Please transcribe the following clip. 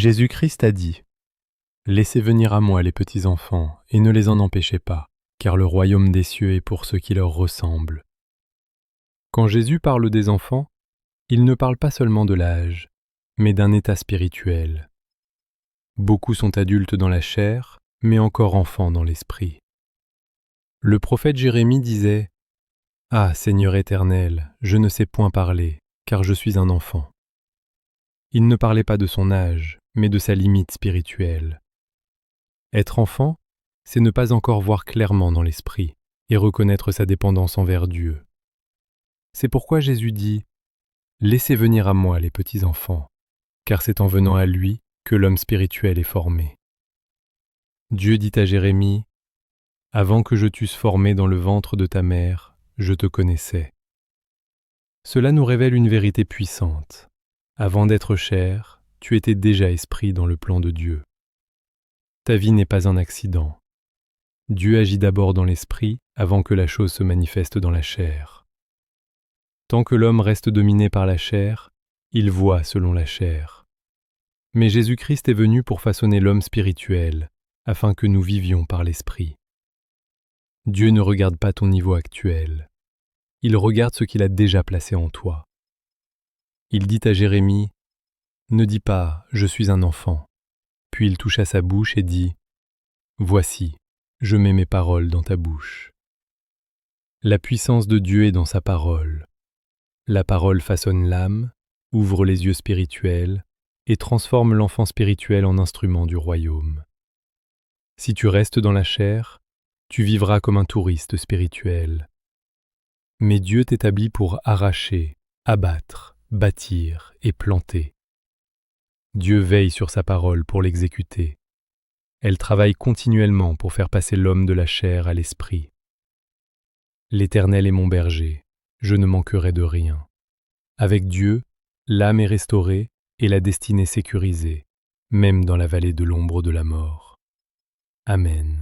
Jésus-Christ a dit : « Laissez venir à moi les petits enfants, et ne les en empêchez pas, car le royaume des cieux est pour ceux qui leur ressemblent. » Quand Jésus parle des enfants, il ne parle pas seulement de l'âge, mais d'un état spirituel. Beaucoup sont adultes dans la chair, mais encore enfants dans l'esprit. Le prophète Jérémie disait : « Ah, Seigneur éternel, je ne sais point parler, car je suis un enfant. » Il ne parlait pas de son âge, mais de sa limite spirituelle. Être enfant, c'est ne pas encore voir clairement dans l'esprit et reconnaître sa dépendance envers Dieu. C'est pourquoi Jésus dit : « Laissez venir à moi les petits enfants, car c'est en venant à lui que l'homme spirituel est formé. » Dieu dit à Jérémie : « Avant que je t'eusse formé dans le ventre de ta mère, je te connaissais. » Cela nous révèle une vérité puissante. Avant d'être chair, tu étais déjà esprit dans le plan de Dieu. Ta vie n'est pas un accident. Dieu agit d'abord dans l'esprit avant que la chose se manifeste dans la chair. Tant que l'homme reste dominé par la chair, il voit selon la chair. Mais Jésus-Christ est venu pour façonner l'homme spirituel, afin que nous vivions par l'esprit. Dieu ne regarde pas ton niveau actuel. Il regarde ce qu'il a déjà placé en toi. Il dit à Jérémie : « Ne dis pas « je suis un enfant », puis il toucha sa bouche et dit : « Voici, je mets mes paroles dans ta bouche. » La puissance de Dieu est dans sa parole. La parole façonne l'âme, ouvre les yeux spirituels et transforme l'enfant spirituel en instrument du royaume. Si tu restes dans la chair, tu vivras comme un touriste spirituel. Mais Dieu t'établit pour arracher, abattre, bâtir et planter. Dieu veille sur sa parole pour l'exécuter. Elle travaille continuellement pour faire passer l'homme de la chair à l'esprit. L'Éternel est mon berger, je ne manquerai de rien. Avec Dieu, l'âme est restaurée et la destinée sécurisée, même dans la vallée de l'ombre de la mort. Amen.